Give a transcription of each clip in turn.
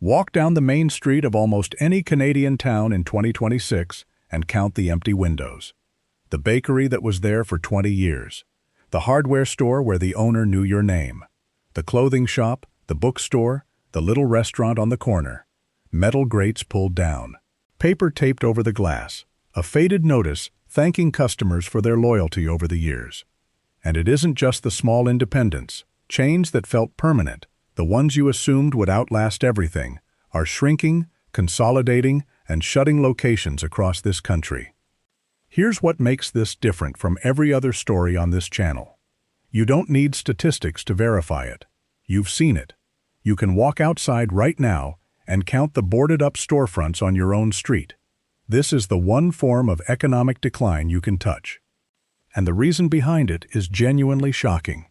Walk down the main street of almost any Canadian town in 2026 and count the empty windows. The bakery that was there for 20 years. The hardware store where the owner knew your name. The clothing shop, the bookstore, the little restaurant on the corner. Metal grates pulled down. Paper taped over the glass. A faded notice thanking customers for their loyalty over the years. And it isn't just the small independents. Chains that felt permanent, the ones you assumed would outlast everything, are shrinking, consolidating, and shutting locations across this country. Here's what makes this different from every other story on this channel. You don't need statistics to verify it. You've seen it. You can walk outside right now and count the boarded-up storefronts on your own street. This is the one form of economic decline you can touch. And the reason behind it is genuinely shocking,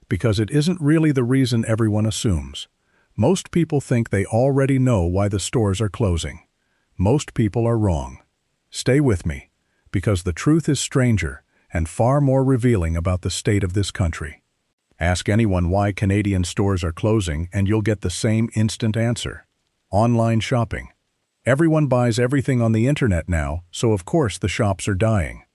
because it isn't really the reason everyone assumes. Most people think they already know why the stores are closing. Most people are wrong. Stay with me, because the truth is stranger and far more revealing about the state of this country. Ask anyone why Canadian stores are closing and you'll get the same instant answer. Online shopping. Everyone buys everything on the internet now, so of course the shops are dying.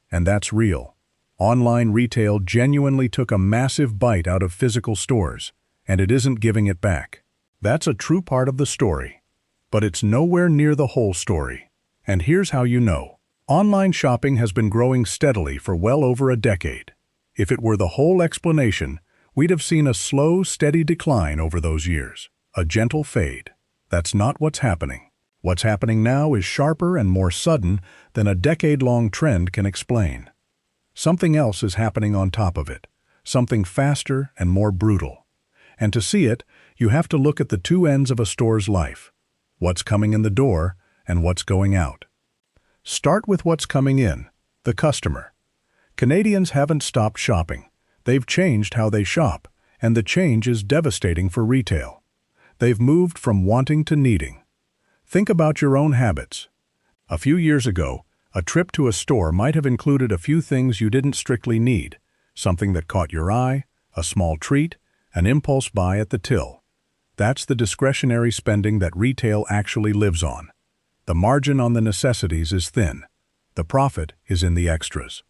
And that's real. Online retail genuinely took a massive bite out of physical stores, and it isn't giving it back. That's a true part of the story. But it's nowhere near the whole story. And here's how you know. Online shopping has been growing steadily for well over a decade. If it were the whole explanation, we'd have seen a slow, steady decline over those years. A gentle fade. That's not what's happening. What's happening now is sharper and more sudden than a decade-long trend can explain. Something else is happening on top of it. Something faster and more brutal. And to see it, you have to look at the two ends of a store's life. What's coming in the door and what's going out. Start with what's coming in, the customer. Canadians haven't stopped shopping. They've changed how they shop, and the change is devastating for retail. They've moved from wanting to needing. Think about your own habits. A few years ago, a trip to a store might have included a few things you didn't strictly need, something that caught your eye, a small treat, an impulse buy at the till. That's the discretionary spending that retail actually lives on. The margin on the necessities is thin. The profit is in the extras.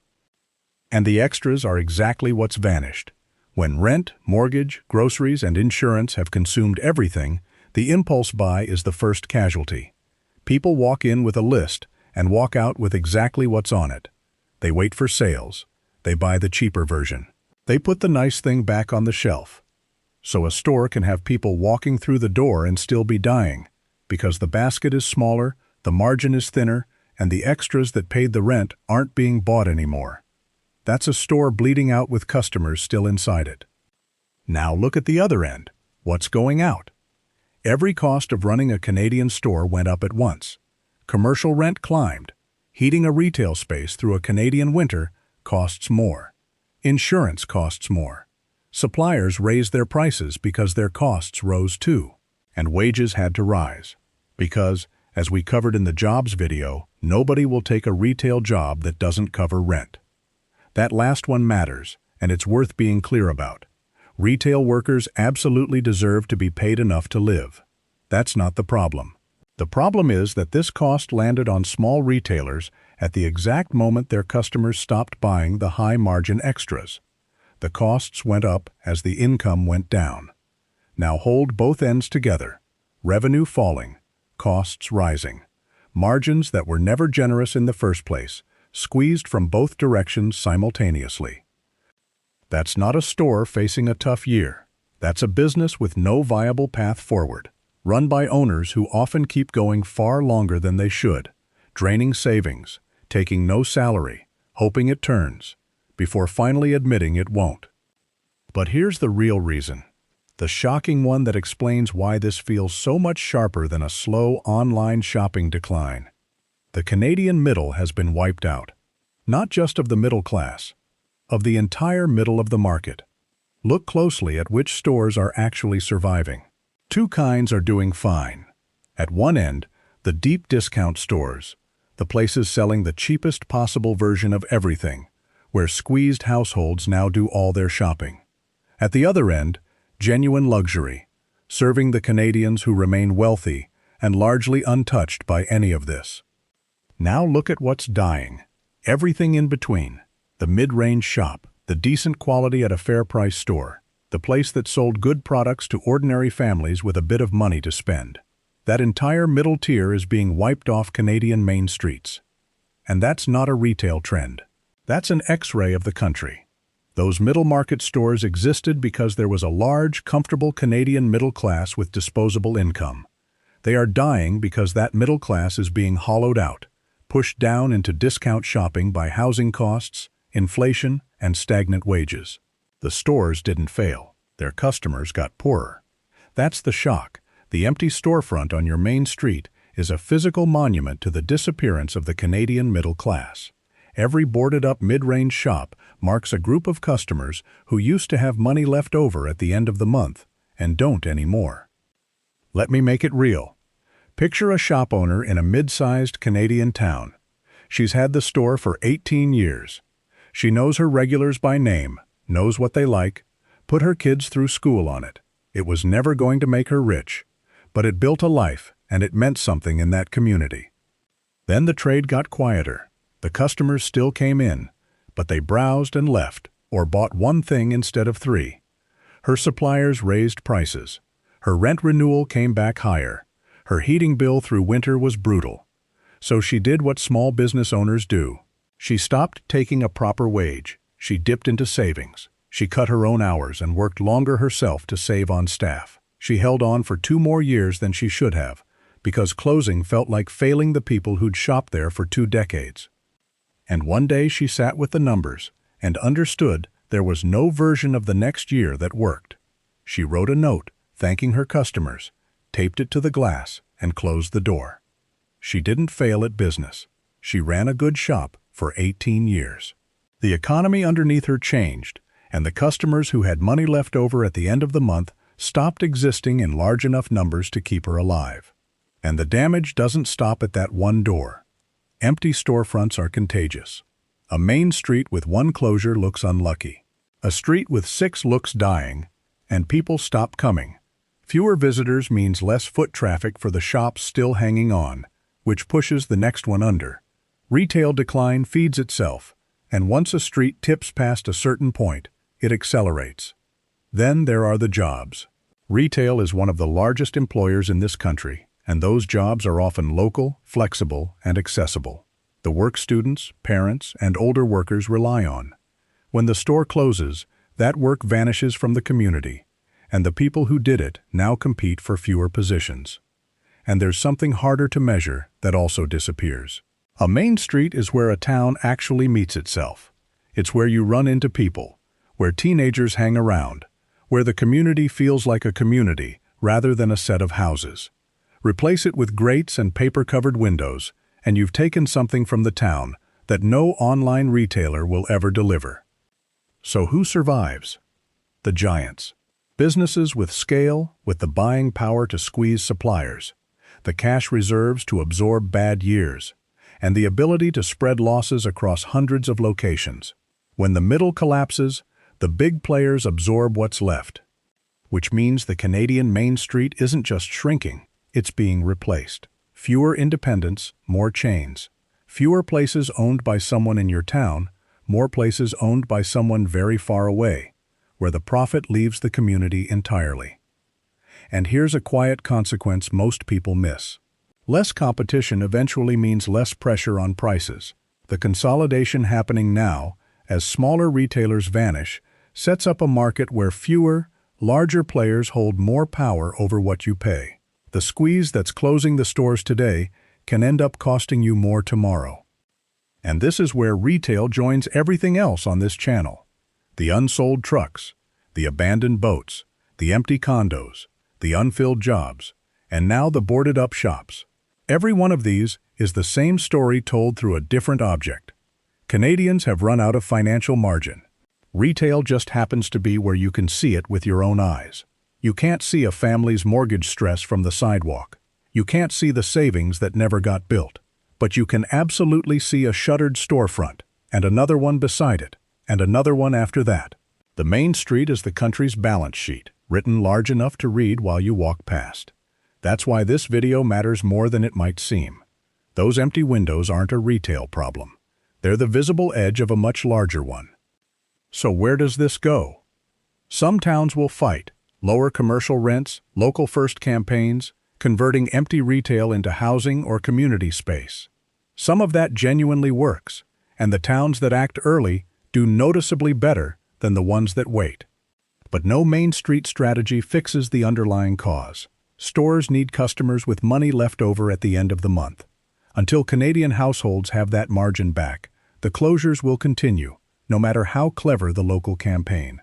And the extras are exactly what's vanished. When rent, mortgage, groceries, and insurance have consumed everything, the impulse buy is the first casualty. People walk in with a list and walk out with exactly what's on it. They wait for sales. They buy the cheaper version. They put the nice thing back on the shelf. So a store can have people walking through the door and still be dying, because the basket is smaller, the margin is thinner, and the extras that paid the rent aren't being bought anymore. That's a store bleeding out with customers still inside it. Now look at the other end. What's going out? Every cost of running a Canadian store went up at once. Commercial rent climbed. Heating a retail space through a Canadian winter costs more. Insurance costs more. Suppliers raised their prices because their costs rose too. And wages had to rise. Because, as we covered in the jobs video, nobody will take a retail job that doesn't cover rent. That last one matters, and it's worth being clear about. Retail workers absolutely deserve to be paid enough to live. That's not the problem. The problem is that this cost landed on small retailers at the exact moment their customers stopped buying the high-margin extras. The costs went up as the income went down. Now hold both ends together. Revenue falling, costs rising. Margins that were never generous in the first place, squeezed from both directions simultaneously. That's not a store facing a tough year. That's a business with no viable path forward, run by owners who often keep going far longer than they should, draining savings, taking no salary, hoping it turns, before finally admitting it won't. But here's the real reason, the shocking one that explains why this feels so much sharper than a slow online shopping decline. The Canadian middle has been wiped out. Not just of the middle class, of the entire middle of the market. Look closely at which stores are actually surviving. Two kinds are doing fine. At one end, the deep discount stores, the places selling the cheapest possible version of everything, where squeezed households now do all their shopping. At the other end, genuine luxury, serving the Canadians who remain wealthy and largely untouched by any of this. Now look at what's dying. Everything in between. The mid-range shop, the decent quality at a fair-price store, the place that sold good products to ordinary families with a bit of money to spend. That entire middle tier is being wiped off Canadian main streets. And that's not a retail trend. That's an X-ray of the country. Those middle-market stores existed because there was a large, comfortable Canadian middle class with disposable income. They are dying because that middle class is being hollowed out, pushed down into discount shopping by housing costs, inflation, and stagnant wages. The stores didn't fail. Their customers got poorer. That's the shock. The empty storefront on your main street is a physical monument to the disappearance of the Canadian middle class. Every boarded-up mid-range shop marks a group of customers who used to have money left over at the end of the month and don't anymore. Let me make it real. Picture a shop owner in a mid-sized Canadian town. She's had the store for 18 years. She knows her regulars by name, knows what they like, put her kids through school on it. It was never going to make her rich, but it built a life and it meant something in that community. Then the trade got quieter. The customers still came in, but they browsed and left, or bought one thing instead of three. Her suppliers raised prices. Her rent renewal came back higher. Her heating bill through winter was brutal. So she did what small business owners do. She stopped taking a proper wage. She dipped into savings. She cut her own hours and worked longer herself to save on staff. She held on for 2 more years than she should have, because closing felt like failing the people who'd shopped there for 2 decades. And one day she sat with the numbers and understood there was no version of the next year that worked. She wrote a note thanking her customers, taped it to the glass, and closed the door. She didn't fail at business. She ran a good shop for 18 years. The economy underneath her changed, and the customers who had money left over at the end of the month stopped existing in large enough numbers to keep her alive. And the damage doesn't stop at that one door. Empty storefronts are contagious. A main street with 1 closure looks unlucky. A street with 6 looks dying, and people stop coming. Fewer visitors means less foot traffic for the shops still hanging on, which pushes the next one under. Retail decline feeds itself, and once a street tips past a certain point, it accelerates. Then there are the jobs. Retail is one of the largest employers in this country, and those jobs are often local, flexible, and accessible. The work students, parents, and older workers rely on. When the store closes, that work vanishes from the community, and the people who did it now compete for fewer positions. And there's something harder to measure that also disappears. A main street is where a town actually meets itself. It's where you run into people, where teenagers hang around, where the community feels like a community rather than a set of houses. Replace it with grates and paper-covered windows, and you've taken something from the town that no online retailer will ever deliver. So who survives? The giants. Businesses with scale, with the buying power to squeeze suppliers, the cash reserves to absorb bad years, and the ability to spread losses across hundreds of locations. When the middle collapses, the big players absorb what's left, which means the Canadian Main Street isn't just shrinking, it's being replaced. Fewer independents, more chains. Fewer places owned by someone in your town, more places owned by someone very far away, where the profit leaves the community entirely. And here's a quiet consequence most people miss. Less competition eventually means less pressure on prices. The consolidation happening now, as smaller retailers vanish, sets up a market where fewer, larger players hold more power over what you pay. The squeeze that's closing the stores today can end up costing you more tomorrow. And this is where retail joins everything else on this channel. The unsold trucks, the abandoned boats, the empty condos, the unfilled jobs, and now the boarded-up shops. Every one of these is the same story told through a different object. Canadians have run out of financial margin. Retail just happens to be where you can see it with your own eyes. You can't see a family's mortgage stress from the sidewalk. You can't see the savings that never got built. But you can absolutely see a shuttered storefront, and another one beside it, and another one after that. The main street is the country's balance sheet. written large enough to read while you walk past. That's why this video matters more than it might seem. Those empty windows aren't a retail problem. They're the visible edge of a much larger one. So where does this go? Some towns will fight, lower commercial rents, local first campaigns, converting empty retail into housing or community space. Some of that genuinely works, and the towns that act early do noticeably better than the ones that wait. But no Main Street strategy fixes the underlying cause. Stores need customers with money left over at the end of the month. Until Canadian households have that margin back, the closures will continue, no matter how clever the local campaign.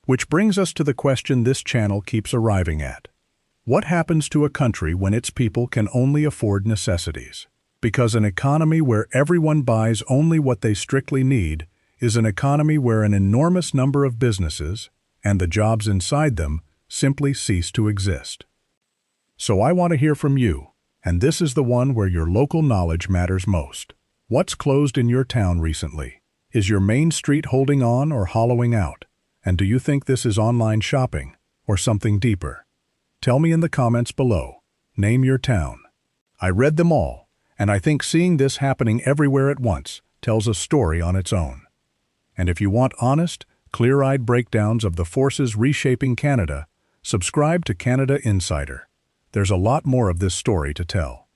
Which brings us to the question this channel keeps arriving at. What happens to a country when its people can only afford necessities? Because an economy where everyone buys only what they strictly need is an economy where an enormous number of businesses, and the jobs inside them, simply cease to exist. So I want to hear from you, and this is the one where your local knowledge matters most. What's closed in your town recently? Is your Main Street holding on or hollowing out? And do you think this is online shopping or something deeper? Tell me in the comments below. Name your town. I read them all, and I think seeing this happening everywhere at once tells a story on its own. And if you want honest, clear-eyed breakdowns of the forces reshaping Canada, subscribe to Canada Insider. There's a lot more of this story to tell.